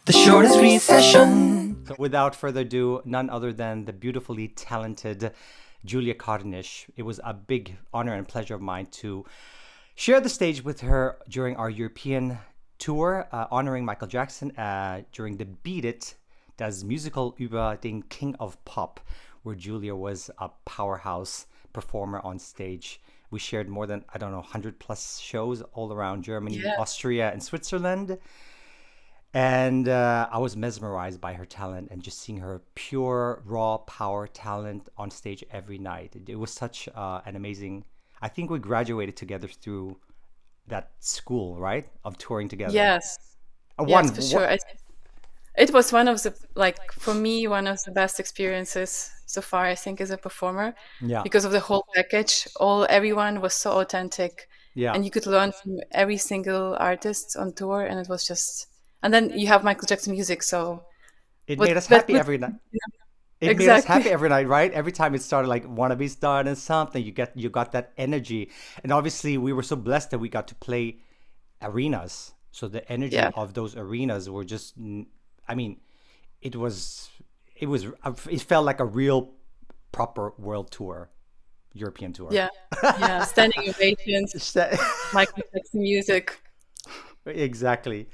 The shortest read session. So without further ado, none other than the beautifully talented Julia Karnysh. It was a big honor and pleasure of mine to share the stage with her during our European tour, honoring Michael Jackson during the Beat It, das Musical über den King of Pop, where Julia was a powerhouse performer on stage. We shared more than, I don't know, 100 plus shows all around Germany, Yeah. Austria, and Switzerland. And I was mesmerized by her talent and just seeing her pure, raw power talent on stage every night. It was such an amazing. I think we graduated together through that school, right? Of touring together. Yes, One, for sure. It was one of the, for me, one of the best experiences so far, I think, as a performer, yeah, because of the whole package. Everyone was so authentic, yeah. and you could learn from every single artist on tour, and it was just. And then you have Michael Jackson music, so It what made us that happy would every night. It made us happy exactly. every night, right? Every time it started, like wanna be starting something, you got that energy, and obviously we were so blessed that we got to play arenas. So the energy Yeah, of those arenas were just, I mean, it was, it felt like a real proper world tour, European tour. yeah, yeah. Standing ovations, Michael Jackson music. Exactly.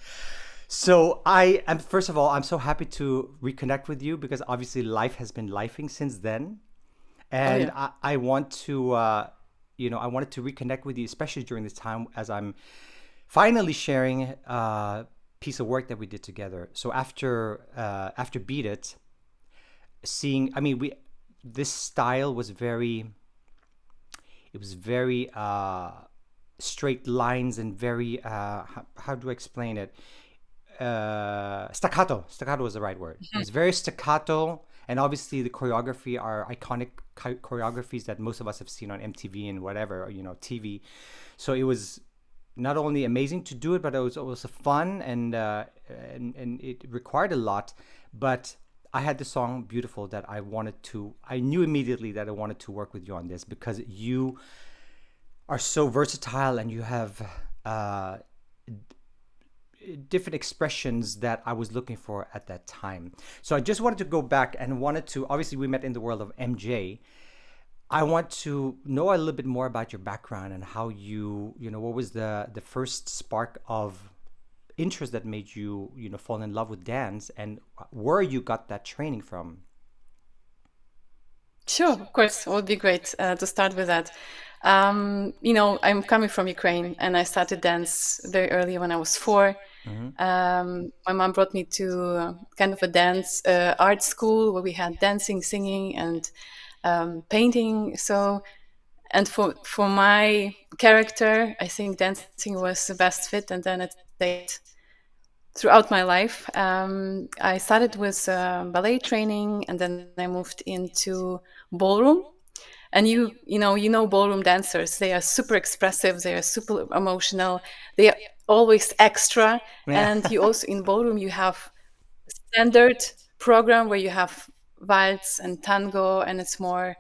So I am, first of all, I'm so happy to reconnect with you because obviously life has been lifing since then. Oh And yeah, I want to, I wanted to reconnect with you, especially during this time as I'm finally sharing a piece of work that we did together. So after Beat It, seeing, I mean, this style was very straight lines and very, how do I explain it? Staccato was the right word. It was very staccato, and obviously the choreography are iconic choreographies that most of us have seen on MTV and whatever, TV. So it was not only amazing to do it, but it was also fun, and it required a lot. But I had the song Beautiful that I knew immediately that I wanted to work with you on this because you are so versatile and you have uh, different expressions that I was looking for at that time. So I just wanted to go back and wanted to, obviously we met in the world of MJ. I want to know a little bit more about your background and how what was the first spark of interest that made you, fall in love with dance and where you got that training from. sure. Of course, it would be great to start with that. I'm coming from Ukraine, and I started dance very early when I was 4. Hmm. My mom brought me to kind of a dance art school where we had dancing, singing, and painting. So, and for my character, I think dancing was the best fit, and then it stayed throughout my life. I started with ballet training, and then I moved into ballroom. And you know ballroom dancers. They are super expressive. They are super emotional. They are always extra. Yeah. And you also in ballroom you have standard program where you have waltz and tango, and it's more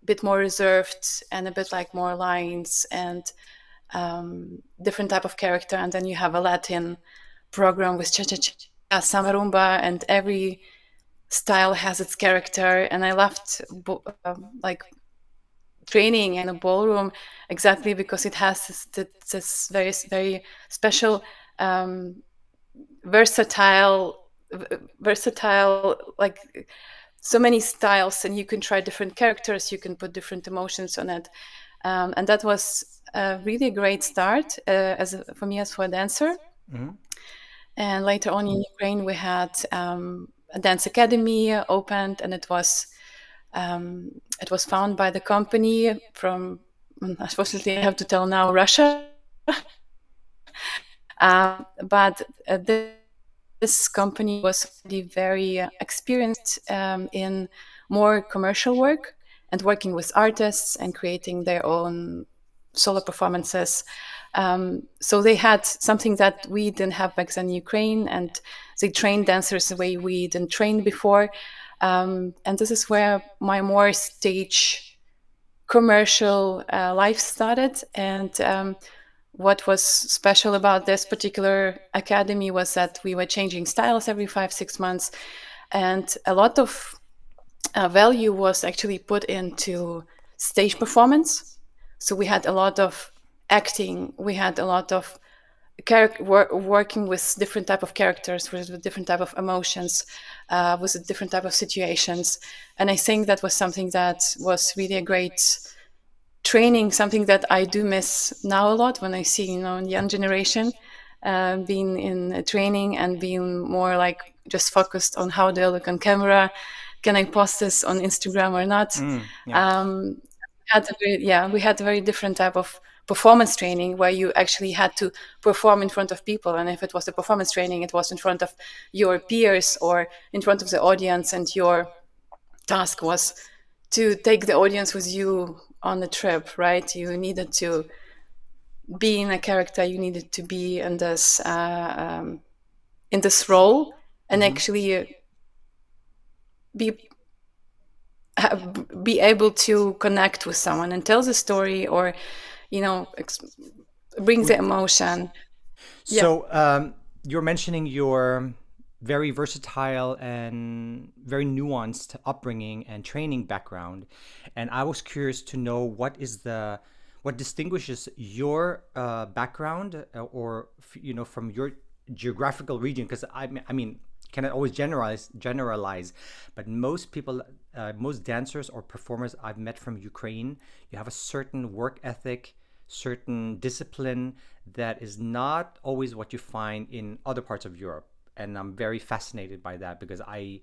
bit more reserved and a bit like more lines and different type of character. And then you have a Latin program with cha-cha-cha, samba rumba, and every style has its character. And I loved like training in a ballroom exactly because it has this very very special um, versatile like so many styles, and you can try different characters, you can put different emotions on it. And that was a really great start for me as for a dancer. Hmm. And later on in Ukraine, we had a dance academy opened, and it was found by the company from, unfortunately, I have to tell now, Russia. But this company was already very experienced in more commercial work and working with artists and creating their own solo performances. So they had something that we didn't have back then in Ukraine, and they trained dancers the way we didn't train before. And this is where my more stage commercial life started. And what was special about this particular academy was that we were changing styles every 5 6 months, and a lot of value was actually put into stage performance. So we had a lot of acting, we had a lot of working with different type of characters, with different type of emotions, with different type of situations. And I think that was something that was really a great training, something that I do miss now a lot when I see, young generation being in training and being more like just focused on how they look on camera. Can I post this on Instagram or not? Yeah. Um, we had a very different type of performance training where you actually had to perform in front of people. And if it was a performance training, it was in front of your peers or in front of the audience, and your task was to take the audience with you on the trip, right? You needed to be in a character, you needed to be in this role, and actually be be able to connect with someone and tell the story, or you know ex- bring the emotion. Yeah. So you're mentioning your very versatile and very nuanced upbringing and training background, and I was curious to know what distinguishes your background from your geographical region, because I mean cannot always generalize, but most people, most dancers or performers I've met from Ukraine, you have a certain work ethic, certain discipline that is not always what you find in other parts of Europe. And I'm very fascinated by that because I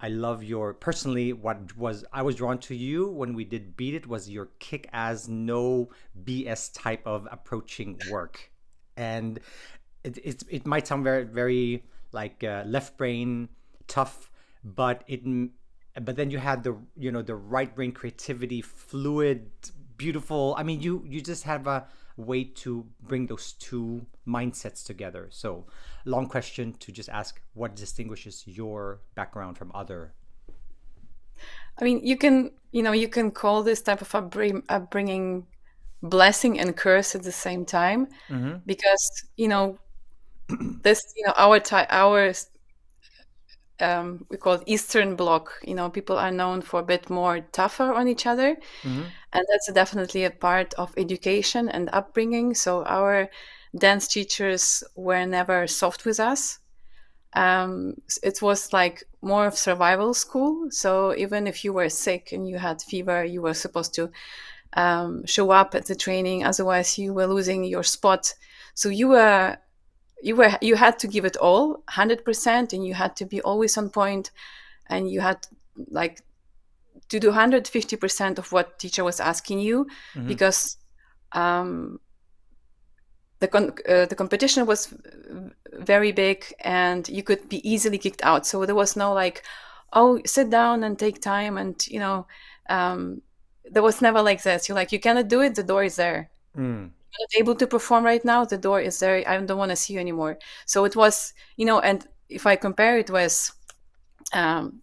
love your personally what was I was drawn to you when we did Beat It was your kick ass no BS type of approaching work. And it might sound very very like left brain tough, but but then you had the right brain creativity, fluid, beautiful. I mean, you just have a way to bring those two mindsets together. So long question to just ask, what distinguishes your background from other? I mean, you can call this type of upbringing blessing and curse at the same time, because our we call it Eastern Bloc. People are known for a bit more tougher on each other, and that's definitely a part of education and upbringing. So our dance teachers were never soft with us. It was like more of survival school. So even if you were sick and you had fever, you were supposed to show up at the training. Otherwise, you were losing your spot. So you had to give it all 100%, and you had to be always on point, and you had like to do 150% of what teacher was asking you, because um, the competition was very big, and you could be easily kicked out. So there was no like, oh, sit down and take time, and um, there was never like this. You're like, you cannot do it, the door is there. Not able to perform right now, the door is there, I don't want to see you anymore. So it was, and if I compare it with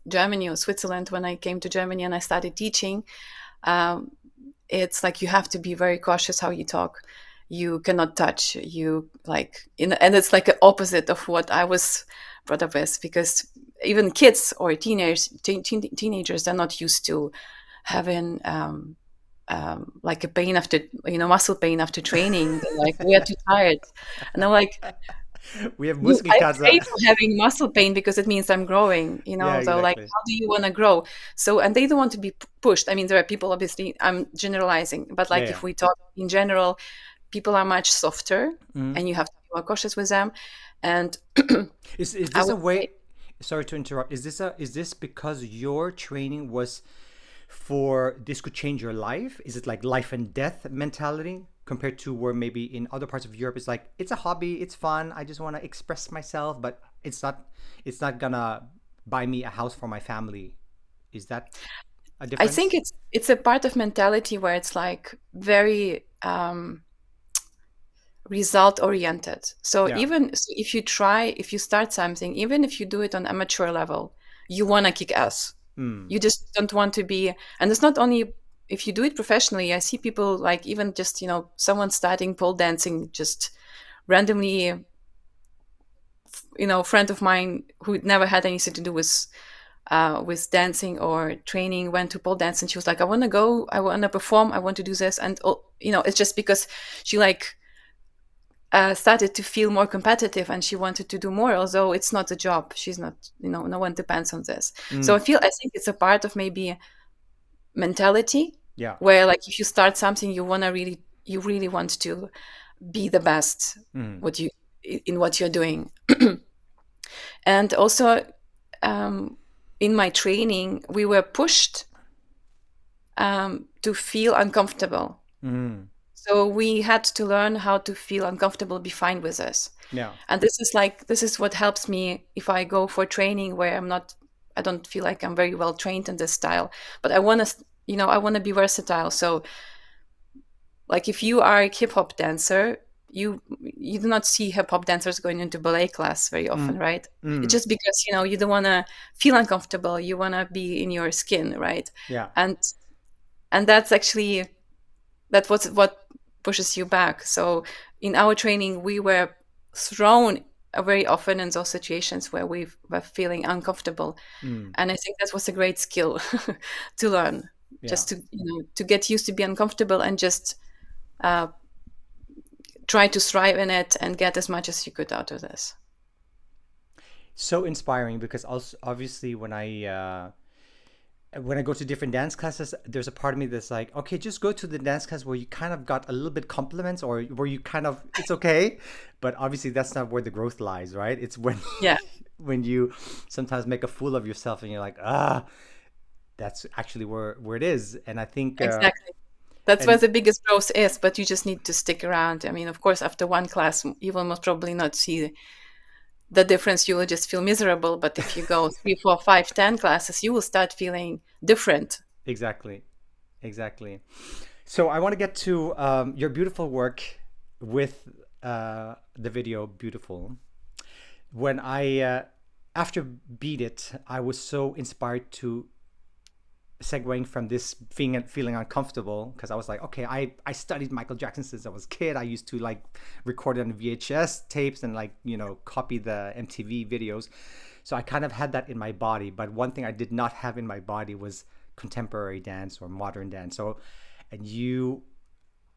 Germany or Switzerland, when I came to Germany and I started teaching, um, it's like you have to be very cautious how you talk. You cannot touch, and it's like the opposite of what I was brought up with, because even kids or teenagers, they're not used to having like a pain after, muscle pain after training. They're like, we are too tired. And I'm like, We have I'm muskelkater. afraid of having muscle pain because it means I'm growing, Yeah, So like, exactly. how do you want to grow? So, and they don't want to be pushed. I mean, there are people, obviously, I'm generalizing, but Yeah, like yeah. if we talk in general, people are much softer, and you have to be more cautious with them. And Is I this would a say, way? Sorry to interrupt. Is this because your training was for this could change your life? Is it like life and death mentality compared to where maybe in other parts of Europe it's like it's a hobby, it's fun, I just want to express myself, but it's not gonna buy me a house for my family. Is that a I think difference? it's a part of mentality where it's like very result oriented. So Yeah. even so if you start something, even if you do it on amateur level, you want to kick ass. You just don't want to be, and it's not only if you do it professionally, I see people like even just, someone starting pole dancing just randomly, friend of mine who never had anything to do with dancing or training went to pole dance, and she was like, I want to go, I want to perform, I want to do this. And it's just because she like started to feel more competitive and she wanted to do more, although it's not a job. She's not, no one depends on this. So I think it's a part of maybe mentality, Yeah. where like if you start something, you really want to be the best what you in what you're doing. And also, in my training, we were pushed to feel uncomfortable. So we had to learn how to feel uncomfortable, be fine with this. Yeah. And this is what helps me if I go for training where I don't feel like I'm very well trained in this style, but I want to, I want to be versatile. So like if you are a hip hop dancer, you do not see hip hop dancers going into ballet class very often, right? It's just because, you don't want to feel uncomfortable. You want to be in your skin, right? Yeah. And that's actually what pushes you back. So in our training, we were thrown very often in those situations where we were feeling uncomfortable, and I think that was a great skill to learn, Yeah. just to to get used to be uncomfortable and just try to thrive in it and get as much as you could out of this. So inspiring, because also obviously when I go to different dance classes, there's a part of me that's like, okay, just go to the dance class where you kind of got a little bit compliments, or where you kind of, it's okay. But obviously that's not where the growth lies, right? It's when Yeah, when you sometimes make a fool of yourself and you're like, that's actually where it is. And I think exactly. That's where and the biggest growth is, but you just need to stick around. I mean, of course, after one class, you will most probably not see the difference. You will just feel miserable. But if you go 3, 4, 5, 10 classes, you will start feeling different. exactly, exactly. So I want to get to your beautiful work with the video Beautiful. When after Beat It, I was so inspired to segueing from this feeling uncomfortable, because I was like, okay, I studied Michael Jackson since I was a kid. I used to like record it on VHS tapes and like, copy the MTV videos. So I kind of had that in my body. But one thing I did not have in my body was contemporary dance or modern dance. So, and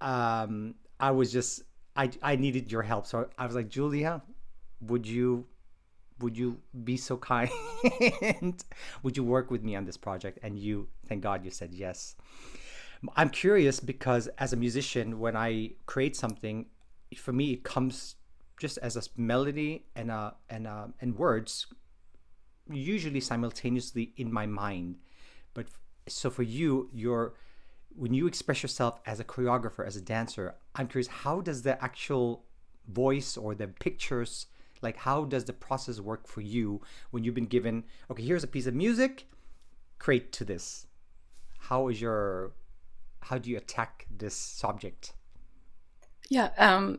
I was just, I needed your help. So I was like, Julia, would you be so kind? Would you work with me on this project? And thank God you said yes. I'm curious because as a musician, when I create something, for me it comes just as a melody and words, usually simultaneously in my mind. But so for you, when you express yourself as a choreographer, as a dancer, I'm curious, how does the actual voice or the pictures, like how does the process work for you when you've been given, okay, here's a piece of music, create to this? How do you attack this subject? Yeah,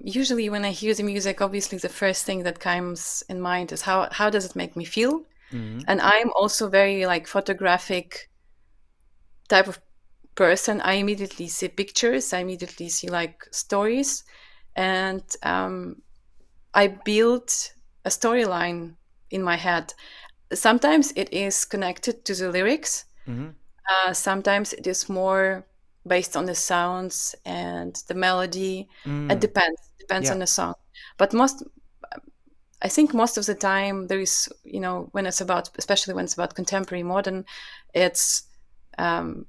usually when I hear the music, obviously the first thing that comes in mind is how does it make me feel? And I'm also very like photographic type of person. I immediately see pictures, I immediately see like stories, and I build a storyline in my head. Sometimes it is connected to the lyrics. Sometimes it is more based on the sounds and the melody. It depends Yeah. on the song. But I think most of the time there is, when it's about, especially when it's about contemporary modern, it's the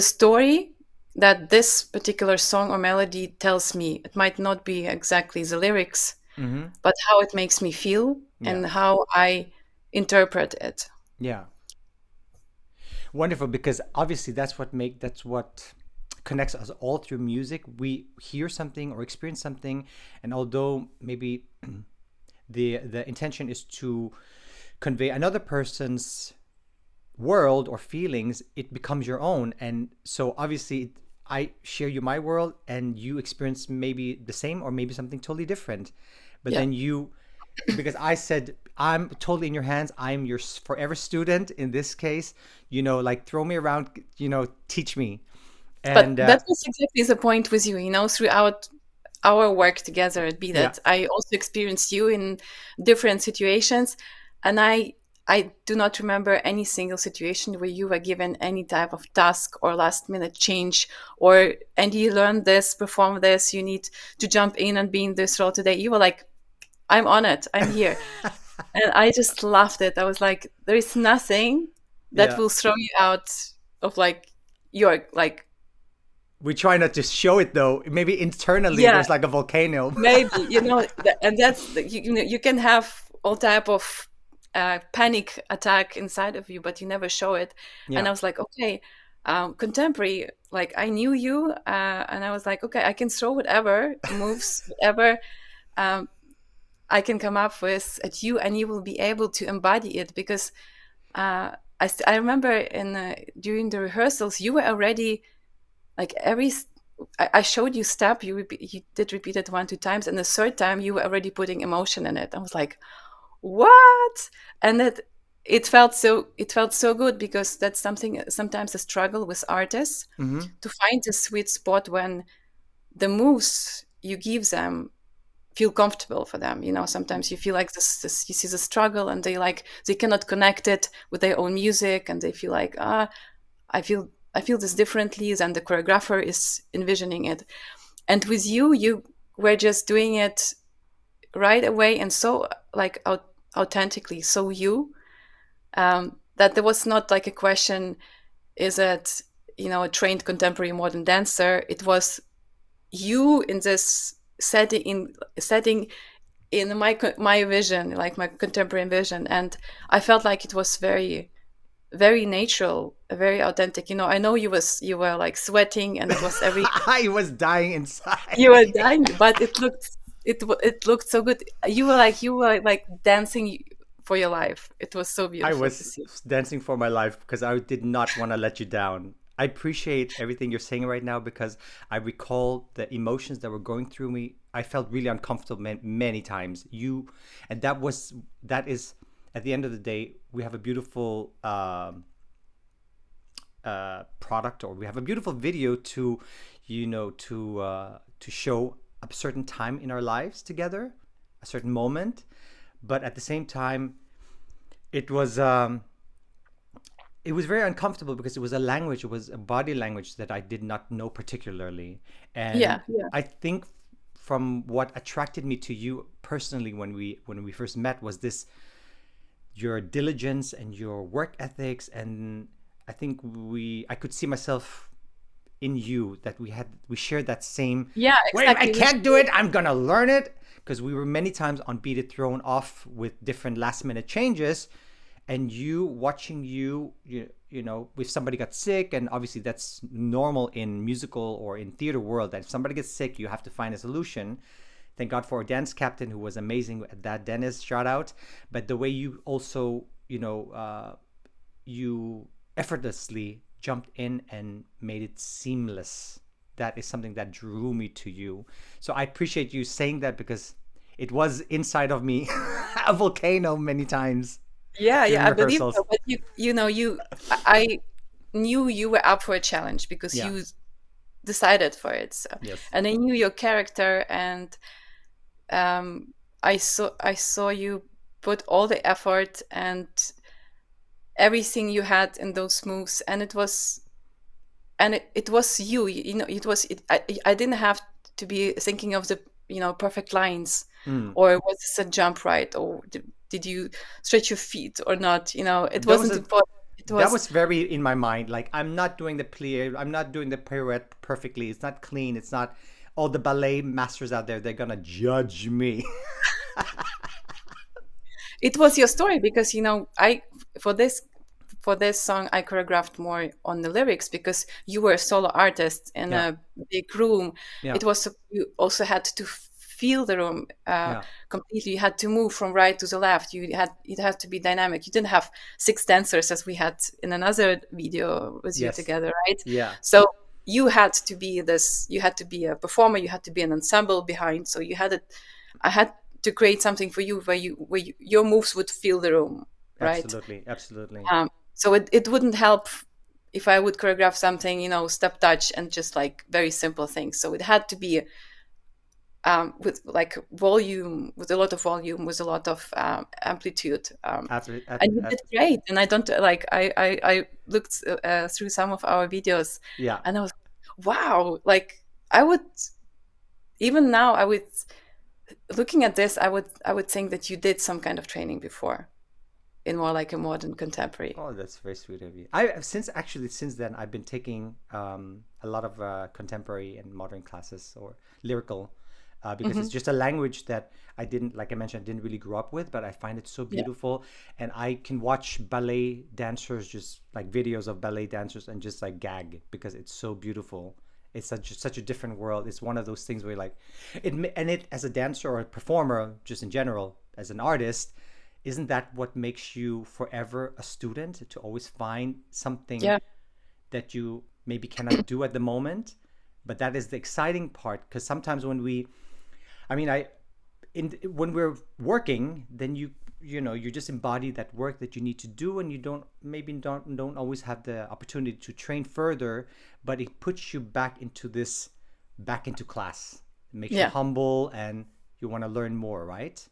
story that this particular song or melody tells me. It might not be exactly the lyrics, but how it makes me feel Yeah. and how I interpret it. Yeah. Wonderful, because obviously that's what connects us all through music. We hear something or experience something, and although maybe the intention is to convey another person's world or feelings, it becomes your own. And so obviously I share you my world and you experience maybe the same or maybe something totally different. But Yeah. then because I said, I'm totally in your hands, I'm your forever student in this case, like throw me around, teach me. But And that was exactly the point with you, throughout our work together at Be yeah. That, I also experienced you in different situations. And I do not remember any single situation where you were given any type of task or last minute change, or and you learn this, perform this, you need to jump in and be in this role today. You were like, I'm on it, I'm here. And I just loved it. I was like, there is nothing that Yeah. will throw you out of like your like, We try not to show it though. Maybe internally yeah, there's like a volcano. maybe, and that's you can have all type of panic attack inside of you, but you never show it. And Yeah. I was like, okay, contemporary, like I knew you, and I was like, okay, I can throw whatever moves, whatever um, I can come up with at you, and you will be able to embody it. Because I remember in during the rehearsals, you were already like I showed you step, you did repeat it 1 2 times, and the third time you were already putting emotion in it. I was like, what? And it felt so good, because that's something, sometimes a struggle with artists, Mm-hmm. to find the sweet spot when the moves you give them feel comfortable for them. Sometimes you feel like this you see the struggle, and they cannot connect it with their own music, and they feel like, I feel this differently than the choreographer is envisioning it. And with you, you were just doing it right away, and so like authentically, so you, that there was not like a question, is it, a trained contemporary modern dancer? It was you in this setting in my vision, like my contemporary vision. And I felt like it was very, very natural, very authentic. I know you were like sweating, and it was every I was dying you were inside. dying, but it looked so good. You were like dancing for your life. It was so I beautiful to was see. dancing for my life because I did not want to let you down. I appreciate everything you're saying right now because I recall the emotions that were going through me. I felt really uncomfortable many times. And that is, at the end of the day, we have a beautiful product, or we have a beautiful video to show a certain time in our lives together, a certain moment. But at the same time, it was um, it was very uncomfortable because it was a language, it was a body language that I did not know particularly. Yeah, And yeah, I think from what attracted me to you personally when we first met was this, your diligence and your work ethics. And I think I could see myself in you, that we shared that same, yeah, well, if I exactly. can't do it, I'm gonna learn it. Because we were many times on Beat It thrown off with different last minute changes. And watching if somebody got sick, and obviously that's normal in musical or in theater world, that if somebody gets sick, you have to find a solution. Thank God for our dance captain who was amazing at that, Dennis, shout out. But the way you also, you effortlessly jumped in and made it seamless, that is something that drew me to you. So I appreciate you saying that, because it was inside of me a volcano many times Yeah, during yeah, I believe rehearsals. so. But I knew you were up for a challenge, because Yeah. you decided for it. So, Yes. and I knew your character, and I saw you put all the effort and everything you had in those moves, and it was you. I didn't have to be thinking of the perfect lines, Mm. or was this a jump right, or did you stretch your feet or not. It That was wasn't a important. It that was was very in my mind. Like, I'm not doing the plie, I'm not doing the pirouette perfectly. It's not clean. It's not, all the ballet masters out there, they're gonna judge me. it was your story, because I for this for this song I choreographed more on the lyrics, because you were a solo artist in Yeah. a big room. Yeah. It was, you also had to feel the room Yeah. completely. You had to move from right to the left. It had to be dynamic. You didn't have six dancers as we had in another video with you Yes. together, right? Yeah. So you had to be a performer, you had to be an ensemble behind. So I had to create something for you where your moves would fill the room, right? Absolutely. Absolutely. So it wouldn't help if I would choreograph something, step touch and just like very simple things. So it had to be with like volume, with a lot of volume, with a lot of amplitude. And you did great. And I don't like, I looked through some of our videos, Yeah. and I was, wow, like I would, even now, I would, looking at this, I would think that you did some kind of training before in more like a modern contemporary. Oh, that's very sweet of you. I since then I've been taking a lot of contemporary and modern classes or lyrical because it's just a language that I didn't, like I mentioned, I didn't really grow up with, but I find it so Yeah. beautiful, and I can watch ballet dancers, just like videos of ballet dancers, and just like gag because it's so beautiful. It's such a different world. It's one of those things where like it as a dancer or a performer, just in general, as an artist, isn't that what makes you forever a student, to always find something Yeah. that you maybe cannot do at the moment, but that is the exciting part, because sometimes when we, I mean, when we're working, then you just embody that work that you need to do, and you don't always have the opportunity to train further, but it puts you back into class. It makes you Yeah. humble, and you want to learn more, right?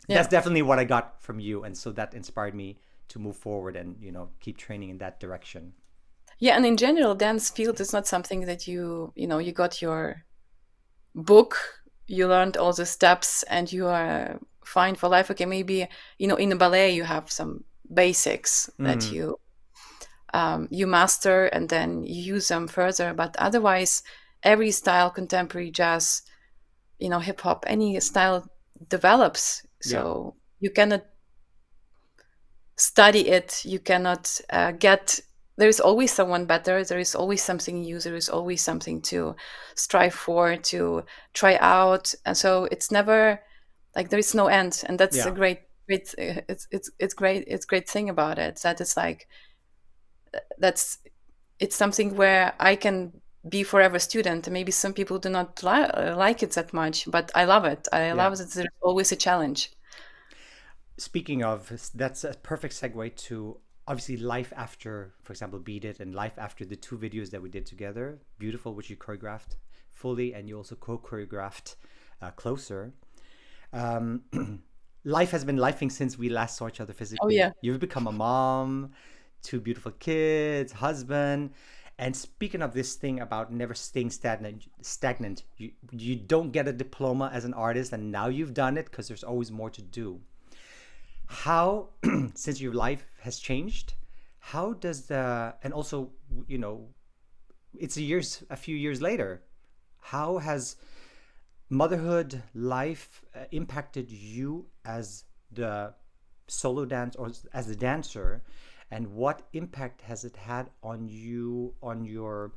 Yeah. That's definitely what I got from you, and so that inspired me to move forward and keep training in that direction. Yeah. And in general, dance field is not something that you got your book, you learned all the steps, and you are fine for life. Okay, maybe in a ballet you have some basics that Mm, you master, and then you use them further. But otherwise, every style, contemporary, jazz, hip hop, any style develops. yeah, So you cannot study it. You cannot get. There is always someone better. There is always something new. There is always something to strive for, to try out, and so it's never like there is no end. And that's a yeah. great, great. It's great. It's great thing about it, that it's like that's it's something where I can be forever student. Maybe some people do not like it that much, but I love it. I Yeah. love that there's always a challenge. Speaking of, that's a perfect segue to obviously life after, for example, Beat It, and life after the two videos that we did together, Beautiful, which you choreographed fully, and you also co-choreographed Closer. Um, life has been lifing since we last saw each other Oh physically. yeah. You've become a mom, two beautiful kids, husband. And speaking of this thing about never staying stagnant, you don't get a diploma as an artist, and now you've done it because there's always more to do. How, since your life has changed, how does the, and also, you know, it's a few years later, how has motherhood life impacted you as the solo dance, or as a dancer, and what impact has it had on you, on your,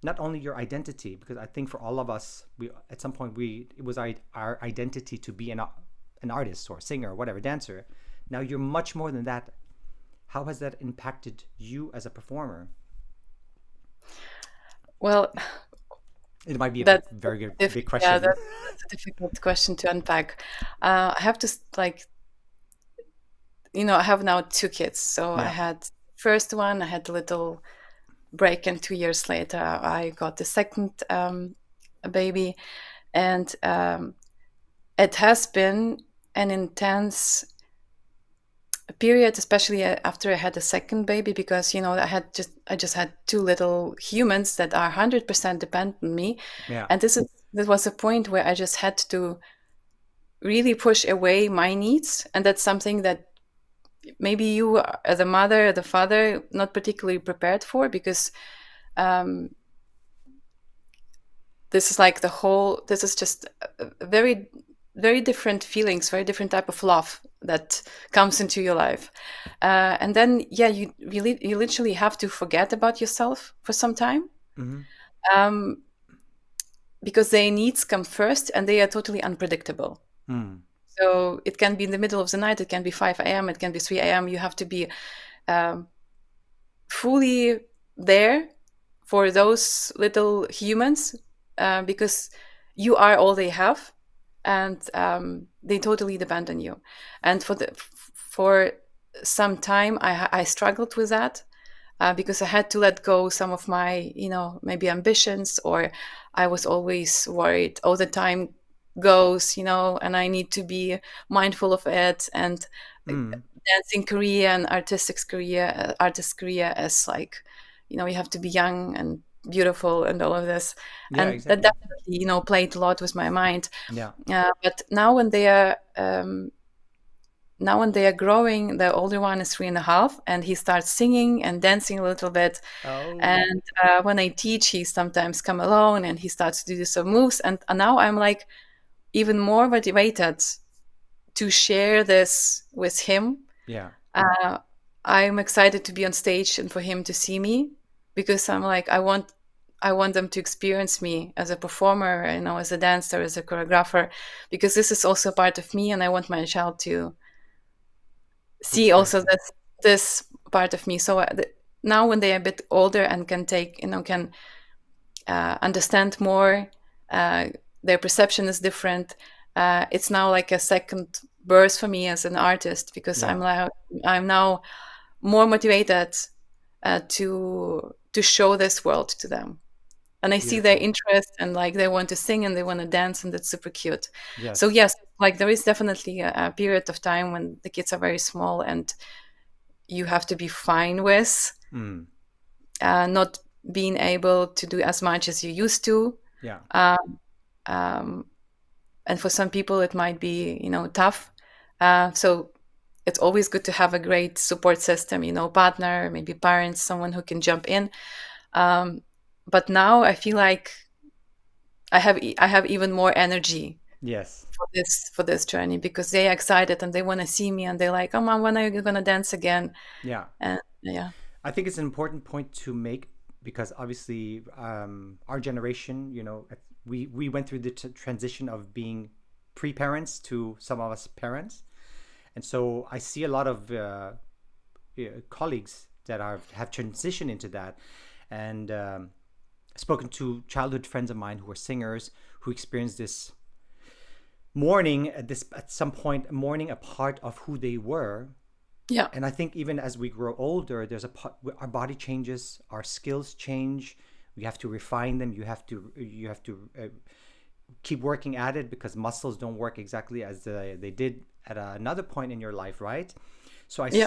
not only your identity, because I think for all of us, we at some point, it was our identity to be an artist or singer or whatever, dancer. Now you're much more than that. How has that impacted you as a performer? Well, It might be a that's very good, big yeah, question. that's a difficult question to unpack. I have to like, I have now two kids. So I Yeah. had first one, I had a little break, and 2 years later, I got the second baby, and it has been an intense period, especially after I had a second baby, because I just had two little humans that are 100% dependent on me, Yeah. and this was a point where I just had to really push away my needs, and that's something that maybe you, as a mother, the father, not particularly prepared for, because um, this is like this is just a very, very different feelings, very different type of love that comes into your life, and then yeah, you literally have to forget about yourself for some time, Mm-hmm. um, because their needs come first, and they are totally unpredictable. Mm. So it can be in the middle of the night, it can be 5 a.m., it can be 3 a.m. You have to be um, fully there for those little humans, because you are all they have, and they totally depend on you. And for some time, I struggled with that. because I had to let go some of my, maybe ambitions, or I was always worried all the time goes, and I need to be mindful of it. And Mm. dancing career and artist career as like, you have to be young and beautiful and all of this. Yeah, And that exactly. definitely, played a lot with my mind. Yeah. But now when they are growing, the older one is 3.5, and he starts singing and dancing a little bit. Oh, And when I teach, he sometimes come alone and he starts to do some moves. And now I'm like even more motivated to share this with him. yeah. uh, I'm excited to be on stage and for him to see me, because I'm like, I want them to experience me as a performer, as a dancer, as a choreographer, because this is also part of me, and I want my child to To see experience also that. this part of me. So now when they are a bit older and can can understand more, uh, their perception is different. It's now like a second birth for me as an artist, because Yeah. I'm now more motivated to show this world to them. And I see their Beautiful. interest, and like they want to sing and they want to dance, and that's super cute. So Yes. yes, like there is definitely a period of time when the kids are very small, and you have to be fine with Mm. not being able to do as much as you used to. Yeah. Um, um, and for some people, it might be, tough. So it's always good to have a great support system, partner, maybe parents, someone who can jump in. Um, but now I feel like I have even more energy Yes. for this journey, because they're excited and they want to see me, and they're like, "Oh, mom, when are you gonna dance again?" Yeah. And yeah, I think it's an important point to make because obviously our generation, we went through the transition of being pre-parents to some of us parents, and so I see a lot of colleagues that have transitioned into that, and spoken to childhood friends of mine who are singers who experienced this mourning at some point, mourning a part of who they were. yeah, And I think even as we grow older, our body changes, our skills change. We have to refine them. You have to keep working at it because muscles don't work exactly as they did at another point in your life, right? So yeah,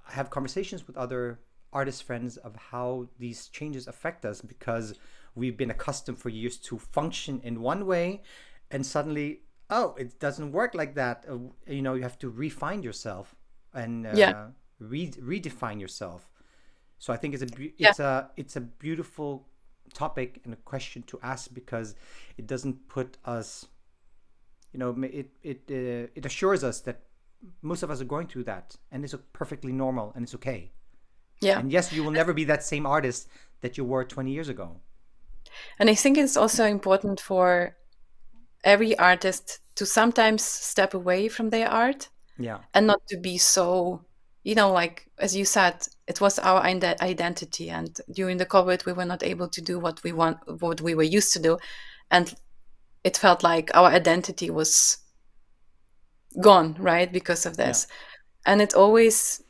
I have conversations with other artist friends of how these changes affect us because we've been accustomed for years to function in one way, and suddenly, oh, it doesn't work like that. You have to refine yourself and yeah, redefine yourself. So I think yeah, it's a beautiful topic and a question to ask because it doesn't put us, it assures us that most of us are going through that, and it's perfectly normal and it's okay. yeah. And yes, you will never be that same artist that you were 20 years ago. And I think it's also important for every artist to sometimes step away from their art, Yeah. and not to be so, like as you said, it was our identity, and during the COVID we were not able to do what we were used to do, and it felt like our identity was gone, right, because of Yeah. this. And it's always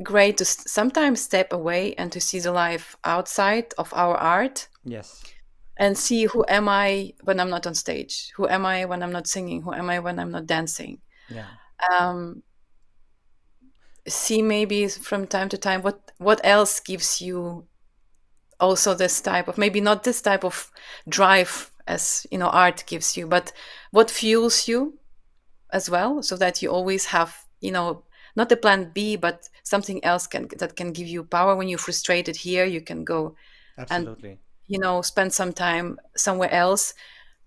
great to sometimes step away and to see the life outside of our art, Yes. and see, who am I when I'm not on stage, who am I when I'm not singing, who am I when I'm not dancing. Yeah. um, See maybe from time to time what else gives you also this type of, maybe not this type of drive as art gives you, but what fuels you as well, so that you always have, not a plan B, but something else that can give you power. When you're frustrated here, you can go and Absolutely. spend some time somewhere else,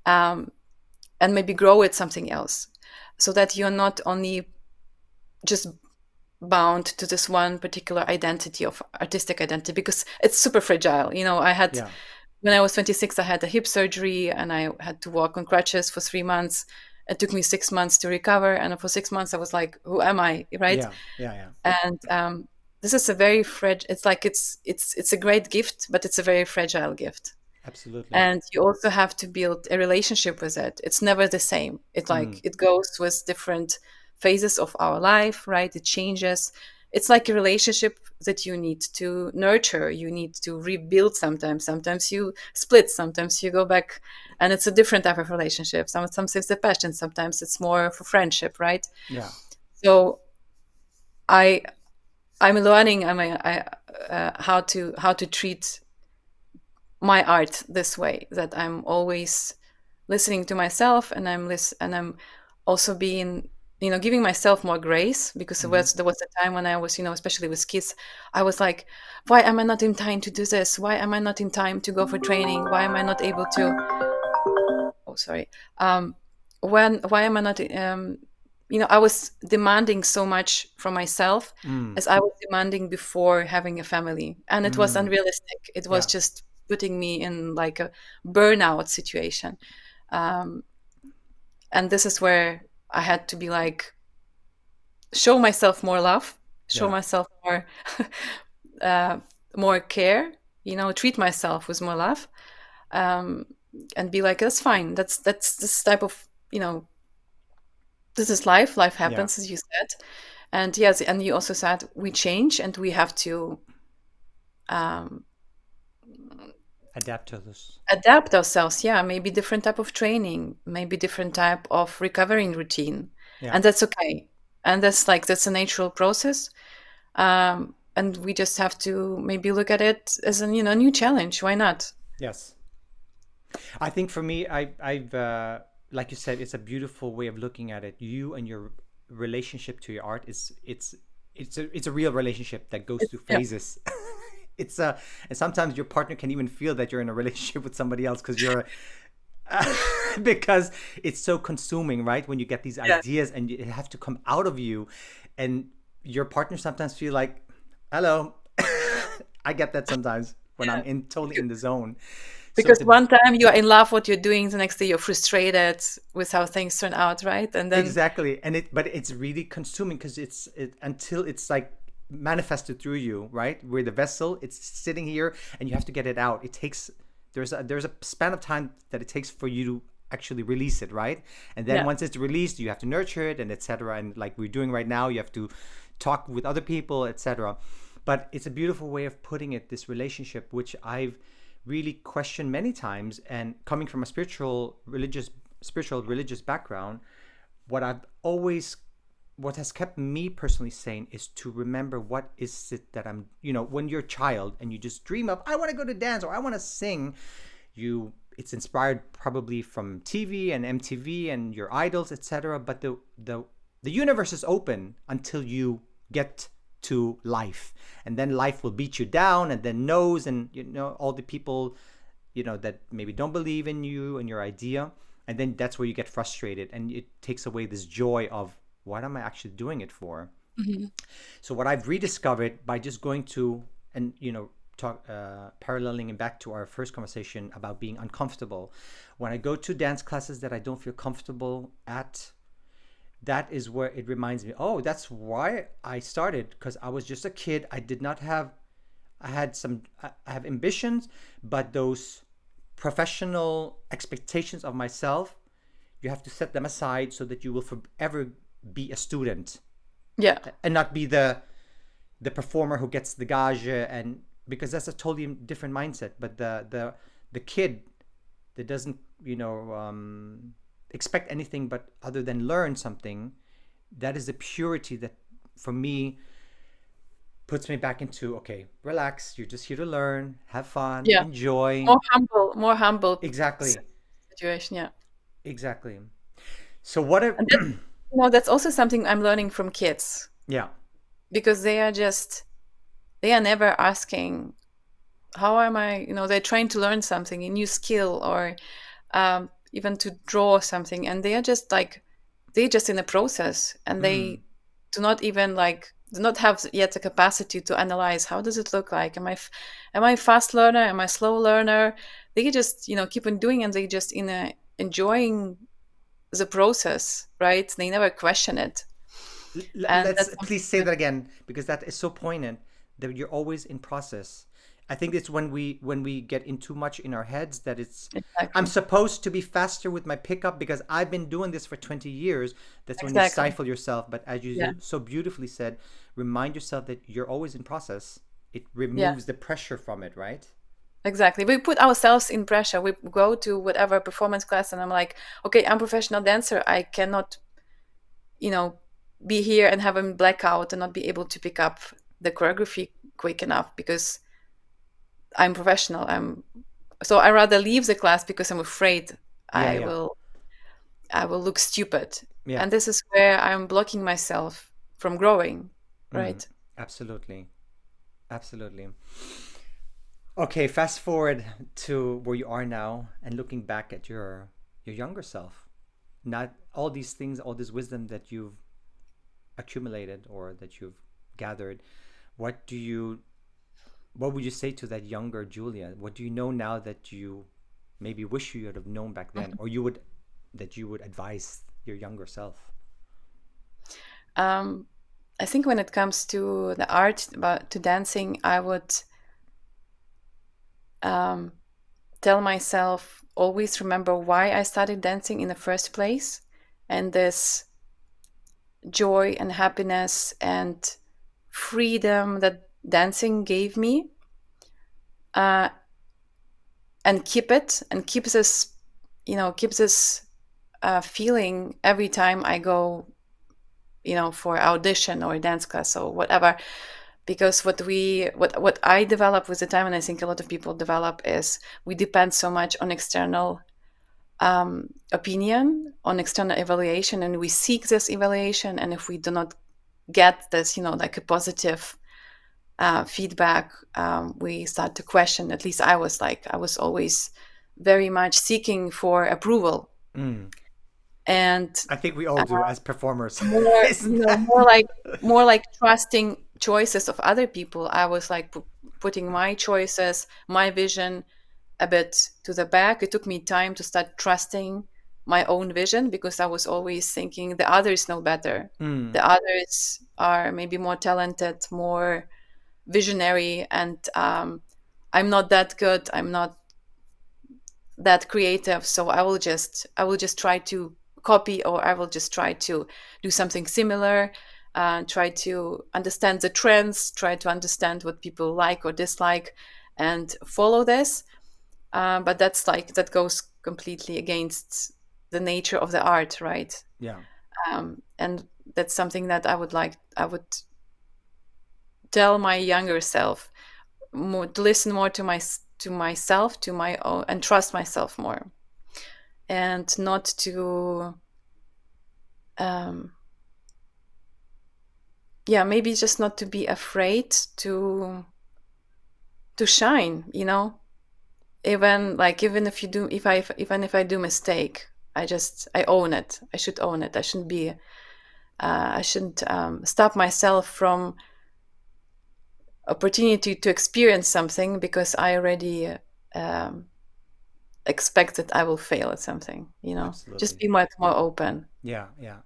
um, and maybe grow at something else, so that you're not only just bound to this one particular identity of artistic identity, because it's super fragile. I had, Yeah. when I was 26, I had a hip surgery and I had to walk on crutches for 3 months. It took me 6 months to recover, and for 6 months I was like, who am I, right? Yeah. Yeah. Yeah. And this is a very fragile, it's like it's a great gift, but it's a very fragile gift. Absolutely. And you also have to build a relationship with it. It's never the same. It Mm. like it goes with different phases of our life, right? It changes. it's like a relationship that you need to nurture, you need to rebuild. Sometimes you split, sometimes you go back, and it's a different type of relationship. Sometimes it's a passion, sometimes it's more for friendship, right? Yeah. So I I'm learning how to treat my art this way, that I'm always listening to myself, and I'm also being, giving myself more grace, because Hmm. there was a time when I was, especially with kids, I was like, why am I not in time to do this? Why am I not in time to go for training? Why am I not able to? Oh, sorry. Um, why am I not? I was demanding so much from myself Mm. as I was demanding before having a family, and it was Mm. unrealistic. It was Yeah. just putting me in like a burnout situation. Um, and this is where I had to be like, show myself more love, show Yeah. myself more uh, more care, treat myself with more love, um, and be like, that's fine. That's this type of, this is life. Life Yeah. happens, as you said. And yes, and you also said we change, and we have to um, Adapt to this. adapt ourselves. Yeah, maybe different type of training, maybe different type of recovering routine, Yeah. and that's okay. And that's a natural process. And we just have to maybe look at it as a, new challenge. Why not? Yes. I think for me, I've like you said, it's a beautiful way of looking at it. You and your relationship to your art is it's a real relationship that goes through Yeah, phases. It's a and sometimes your partner can even feel that you're in a relationship with somebody else because you're because it's so consuming, right? When you get these yeah, ideas and it have to come out of you, and your partner sometimes feel like, "Hello." I get that sometimes when I'm yeah. in totally in the zone. So Because the one time you're in love what you're doing, the next day you're frustrated with how things turn out, right? And then exactly, and but it's really consuming because until it's like manifested through you, right? We're the vessel. It's sitting here, and you have to get it out. It takes there's a span of time that it takes for you to actually release it, right? And then yeah, once it's released, you have to nurture it and etc. And like we're doing right now, you have to talk with other people, etc. But it's a beautiful way of putting it. This relationship, which I've really questioned many times, and coming from a spiritual religious background, what I've always what has kept me personally sane is to remember what is it that I'm, when you're a child and you just dream of, I want to go to dance or I want to sing, it's inspired probably from TV and MTV and your idols, etc. But the universe is open until you get to life, and then life will beat you down, and then no's, and all the people that maybe don't believe in you and your idea, and then that's where you get frustrated, and it takes away this joy of what am I actually doing it for. hmm, So what I've rediscovered by just going to and talk paralleling it back to our first conversation about being uncomfortable, when I go to dance classes that I don't feel comfortable at, that is where it reminds me, oh, that's why I started, because I was just a kid. I did not have I have ambitions, but those professional expectations of myself, you have to set them aside so that you will forever be a student yeah, and not be the performer who gets the gage, and because that's a totally different mindset. But the kid that doesn't expect anything but other than learn something, that is the purity that for me puts me back into, okay, relax, you're just here to learn, have fun, yeah. enjoy. More humble Exactly. situation. Yeah, Exactly. So what if and that's also something I'm learning from kids, yeah. because they are never asking, how am I, they're trying to learn something, a new skill, or even to draw something, and they are just like, they're just in a process, and Mm. they do not have yet the capacity to analyze, how does it look like, am I fast learner, am I slow learner? They just keep on doing, and they just enjoying the process, right? They never question it, and Let's that's please something say that, that again, because that is so poignant, that you're always in process. I think it's when we get in too much in our heads that it's I'm Exactly. supposed to be faster with my pickup because I've been doing this for 20 years. That's when you Exactly. stifle yourself. But as Yeah. you so beautifully said, remind yourself that you're always in process. It Yeah. removes the pressure from it, right? Exactly. We put ourselves in pressure. We go to whatever performance class, and I'm like, okay, I'm a professional dancer. I cannot, you know, be here and have a blackout and not be able to pick up the choreography quick enough because I'm professional. So I rather leave the class because I'm afraid Yeah, I yeah, will I will look stupid. yeah. And this is where I'm blocking myself from growing, Mm, right? absolutely, absolutely. Okay, fast forward to where you are now and looking back at your younger self. Not all these things, all this wisdom that you've accumulated or that you've gathered. What do you what would you say to that younger Julia? What do you know now that you maybe wish you would have known back then, or you would that you would advise your younger self? Um, I think when it comes to the art, about to dancing, I would um, tell myself always remember why I started dancing in the first place, and this joy and happiness and freedom that dancing gave me, uh, and keep it and keep this, keep this feeling every time I go, for audition or dance class or whatever. Because what I develop with the time, and I think a lot of people develop, is we depend so much on external opinion, on external evaluation, and we seek this evaluation. And if we do not get this, like a positive feedback, we start to question. At least I was always very much seeking for approval, Mm. and I think we all do as performers, more, isn't that? more like trusting choices of other people. I was like putting my choices, my vision a bit to the back. It took me time to start trusting my own vision because I was always thinking the others know better. Mm. The others are maybe more talented, more visionary, and I'm not that good. I'm not that creative, so I will just try to copy, or I will just try to do something similar, try to understand the trends, try to understand what people like or dislike, and follow this. But that goes completely against the nature of the art, right? Yeah. And that's something that I would tell my younger self, more to listen more to myself, to my own, and trust myself more, and not to um yeah, maybe just not to be afraid to shine, even if you do, even if I do mistake, I own it. I should own it. I shouldn't stop myself from opportunity to experience something because I already um, expect that I will fail at something. Just Absolutely. be much more open. Yeah, yeah.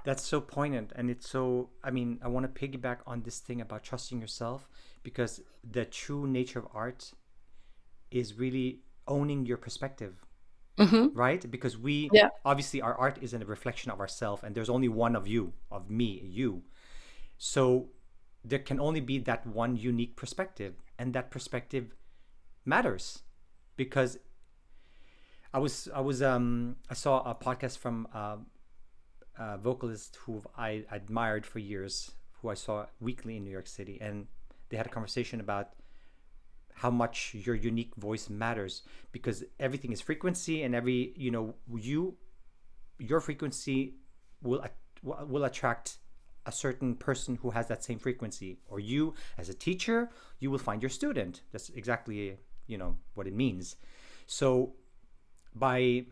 That's so poignant. And it's so, I mean, I want to piggyback on this thing about trusting yourself because the true nature of art is really owning your perspective, Hmm. right? Because we Yeah. obviously our art is a reflection of ourselves, and there's only one of you, of me, you. So there can only be that one unique perspective, and that perspective matters because I saw a podcast from a vocalist who I admired for years, who I saw weekly in New York City, and they had a conversation about how much your unique voice matters because everything is frequency, and every your frequency will will attract a certain person who has that same frequency, or you as a teacher, you will find your student. That's exactly what it means. So by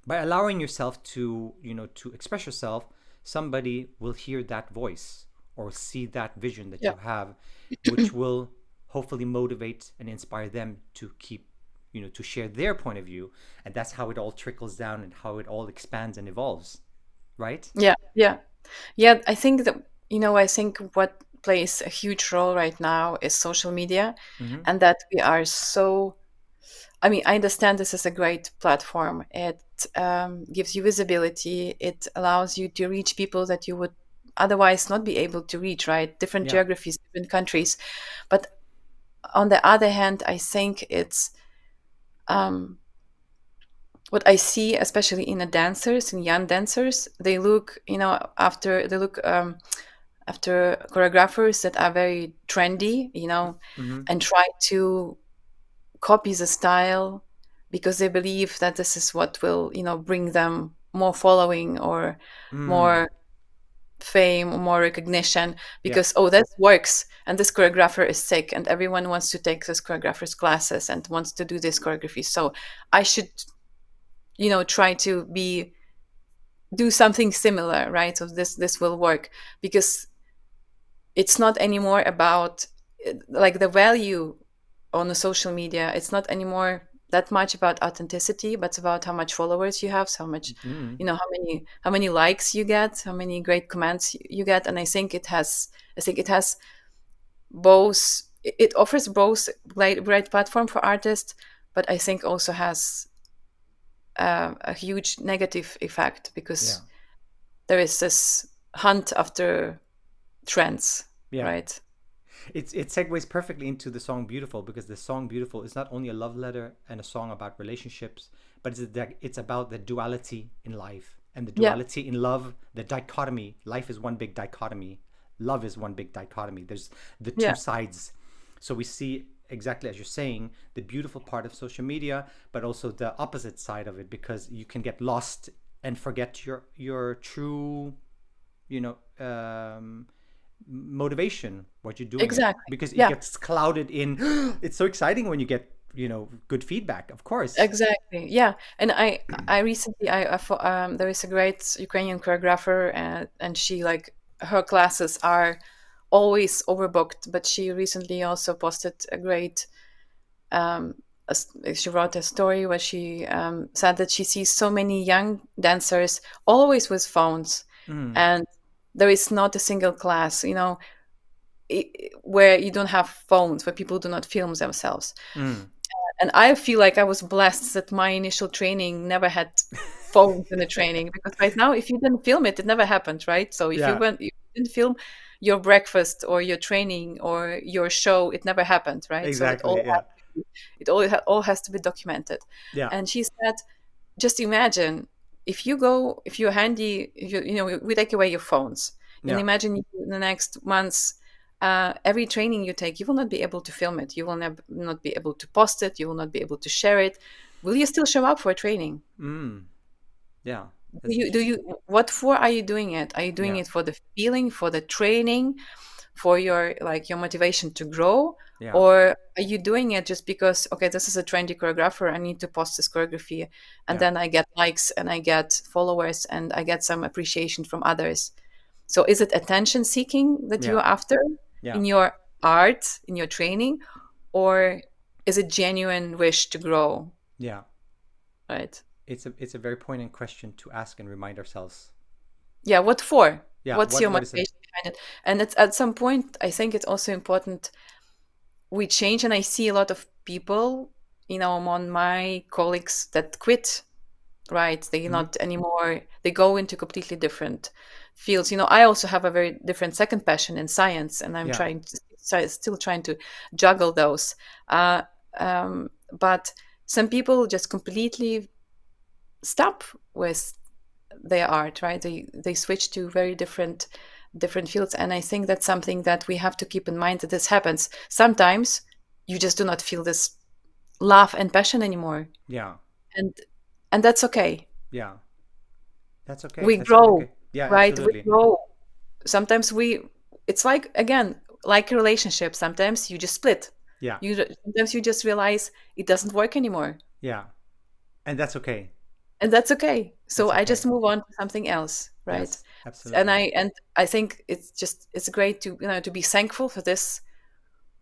allowing yourself to to express yourself, somebody will hear that voice or see that vision that Yeah. you have, which will hopefully motivate and inspire them to keep to share their point of view. And that's how it all trickles down and how it all expands and evolves, right? Yeah. Yeah. Yeah. I think that, I think what plays a huge role right now is social media, Mm-hmm. and that we are so. I mean, I understand this is a great platform. It gives you visibility. It allows you to reach people that you would otherwise not be able to reach, right? Different Yeah. geographies, different countries. But on the other hand, I think it's um, what I see, especially in the dancers, in young dancers, they look, after choreographers that are very trendy, Mm-hmm. and try to copy the style because they believe that this is what will, bring them more following or Mm. more fame or more recognition Yeah. because, oh, this works and this choreographer is sick and everyone wants to take this choreographer's classes and wants to do this choreography. So I should, try to be do something similar, right? So this will work because it's not anymore about like the value on the social media. It's not anymore that much about authenticity, but it's about how much followers you have, so how much, Mm. how many likes you get, how many great comments you get. And I think it has both. It offers both great platform for artists, but I think also has a huge negative effect Yeah. because there is this hunt after trends, Yeah. right? It segues perfectly into the song "Beautiful" because the song "Beautiful" is not only a love letter and a song about relationships, but it's about the duality in life and the Yeah, duality in love, the dichotomy. Life is one big dichotomy. Love is one big dichotomy. There's the two yeah, sides. So we see exactly as you're saying the beautiful part of social media, but also the opposite side of it because you can get lost and forget your true, you know, motivation what you're doing it exactly. because it Yeah, gets clouded in. It's so exciting when you get good feedback, of course. exactly. Yeah, and I recently there is a great Ukrainian choreographer, and she, like, her classes are always overbooked, but she recently also posted a great um she wrote a story where she said that she sees so many young dancers always with phones, Mm, and there is not a single class, where you don't have phones, where people do not film themselves. mm. And I feel like I was blessed that my initial training never had phones in the training, because right now, if you didn't film it, it never happened, right? So if Yeah, you didn't film your breakfast or your training or your show, it never happened, right? So exactly. Yeah, it all has to be documented. yeah, And she said, just imagine, if you're handy, we take away your phones, and yeah, imagine in the next months, every training you take, you will not be able to film it, you will not be able to post it, you will not be able to share it. Will you still show up for a training? mm, yeah. do That's you do interesting. you what for are you doing it? Are you doing Yeah, it for the feeling, for the training, for your motivation to grow, yeah, or are you doing it just because, okay, this is a trendy choreographer, I need to post this choreography, and yeah, then I get likes and I get followers and I get some appreciation from others? So is it attention seeking that yeah, you're after yeah, in your art, in your training, or is it genuine wish to grow, yeah. right? It's a very poignant question to ask and remind ourselves. Yeah, what for? Yeah, What's your what is it? motivation behind it? And it's, at some point, I think it's also important we change. And I see a lot of people, among my colleagues, that quit, right? They Hmm. not anymore, they go into completely different fields. I also have a very different second passion in science, and I'm Yeah, still trying to juggle those. Uh, but some people just completely stop with their art, right? They switch to very different fields, and I think that's something that we have to keep in mind, that this happens sometimes. You just do not feel this love and passion anymore, yeah, and that's okay. yeah. That's okay. We That's totally grow, okay. Yeah, right? We absolutely. grow. Sometimes it's like, again, like a relationship, sometimes you just split. Yeah, Sometimes you just realize it doesn't work anymore, yeah. And that's okay. and that's okay. So That's I just okay. move on to something else, right? Yes, and absolutely. i and I think it's great to, to be thankful for this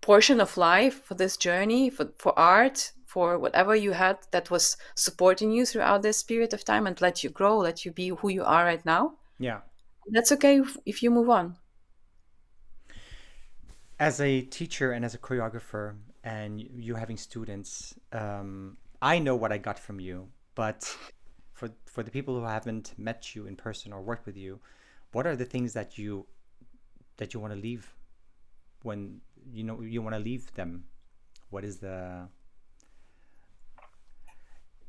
portion of life, for this journey, for art, for whatever you had that was supporting you throughout this period of time and let you grow, let you be who you are right now. Yeah. That's okay if you move on. As a teacher and as a choreographer, and you having students, I know what I got from you, but for the people who haven't met you in person or worked with you, what are the things that you want to leave when you want to leave them? What is the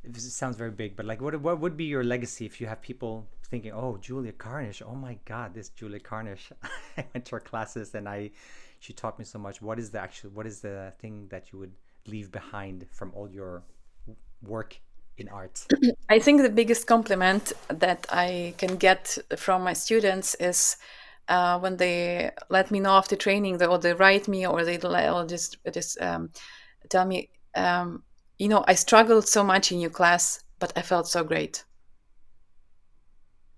it sounds very big, but like what would be your legacy if you have people thinking, oh, Julia Karnysh, oh my God, this Julia Karnysh, I went to her classes and she taught me so much. What is the thing that you would leave behind from all your work in art? I think the biggest compliment that I can get from my students is when they let me know after training, or they write me, or or just tell me, I struggled so much in your class, but I felt so great.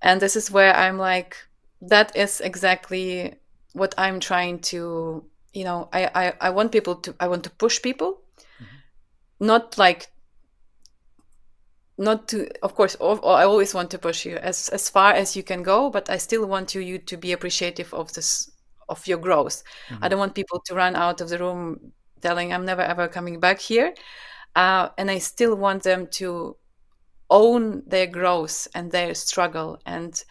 And this is where I'm like, that is exactly what I'm trying to, I want people to, I want to push people, Mm-hmm. not like, not to, of course, I always want to push you as far as you can go, but I still want you to be appreciative of this, of your growth. I Mm-hmm. don't want people to run out of the room telling I'm never ever coming back here. And I still want them to own their growth and their struggle, and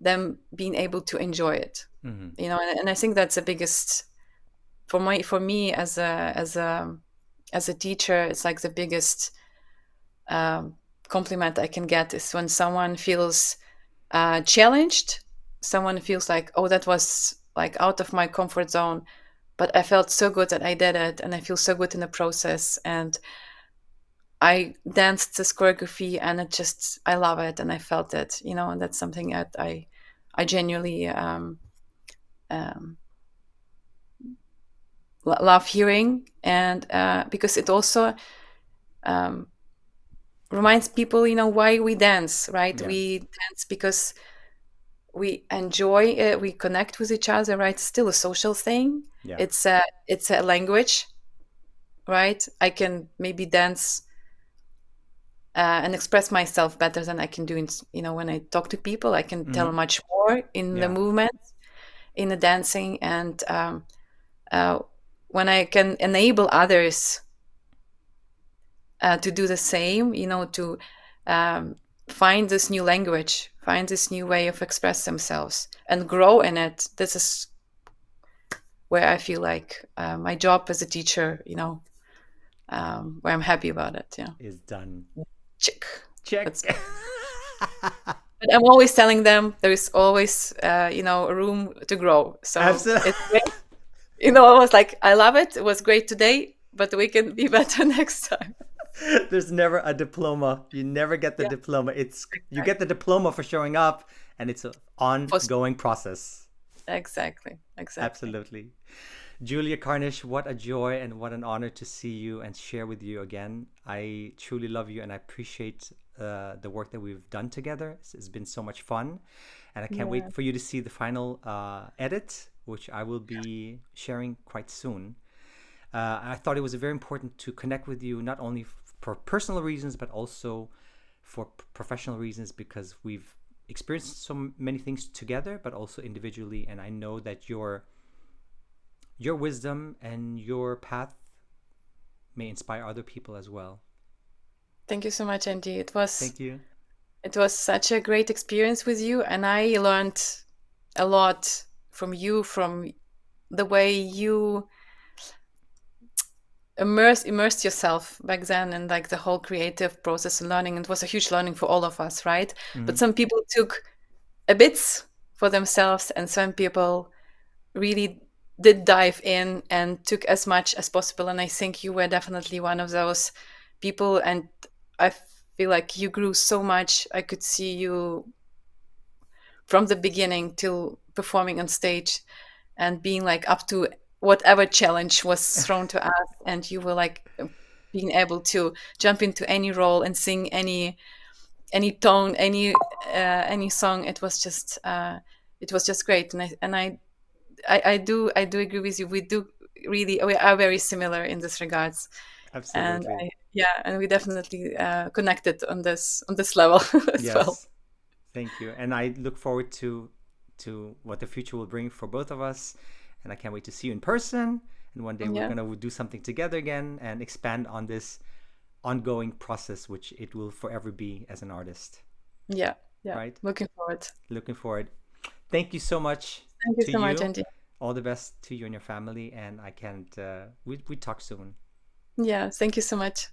them being able to enjoy it. Mm-hmm. And I think that's the biggest for me as a teacher. It's like the biggest um, compliment I can get is when someone feels challenged, someone feels like, oh, that was like out of my comfort zone, but I felt so good that I did it, and I feel so good in the process, and I danced this choreography, and I love it, and I felt it, and that's something that I genuinely um, love hearing, and because it also um, reminds people, why we dance, right? We Yes. dance because we enjoy it, we connect with each other, right? It's still a social thing. Yeah. It's a language, right? I can maybe dance and express myself better than I can do when I talk to people. I can tell Mm-hmm. much more in the Yeah. movement, in the dancing, and uh, when I can enable others to do the same, to um, find this new language, find this new way of express themselves and grow in it. This is where I feel like my job as a teacher, where I'm happy about it. Yeah. Is done. Check. Check. That's good. But I'm always telling them there is always, a room to grow. So Absolutely. it's great. I was like, I love it. It was great today, but we can be better next time. There's never a diploma. You never get the Yeah, diploma. You get the exactly. diploma for showing up, and it's an For, ongoing process. exactly. Exactly. Absolutely. Julia Karnysh, what a joy and what an honor to see you and share with you again. I truly love you and I appreciate the work that we've done together. It's been so much fun. And I can't Yeah. wait for you to see the final edit, which I will be sharing quite soon. I thought it was very important to connect with you, not only for personal reasons, but also for professional reasons, because we've experienced so many things together, but also individually. And I know that your wisdom and your path may inspire other people as well. Thank you so much, Andy. It was Thank you. it was such a great experience with you, and I learned a lot from you, from the way you immersed yourself back then in like the whole creative process and learning. It was a huge learning for all of us, right? Hmm. But some people took a bit for themselves, and some people really did dive in and took as much as possible. And I think you were definitely one of those people. And I feel like you grew so much. I could see you from the beginning till performing on stage and being like up to whatever challenge was thrown to us. And you were like being able to jump into any role and sing any tone, any song. It was just great. And I do agree with you. We are very similar in this regards, and Absolutely. yeah, and we definitely connected on this level as well. Yes. Thank you. And I look forward to what the future will bring for both of us. and I can't wait to see you in person. And one day we're Yeah. gonna do something together again and expand on this ongoing process, which it will forever be as an artist. Yeah. Yeah. Right? Looking forward. Looking forward. Thank you so much Thank you to so much, you. Andy. All the best to you and your family. And I can't. We talk soon. Yeah. Thank you so much.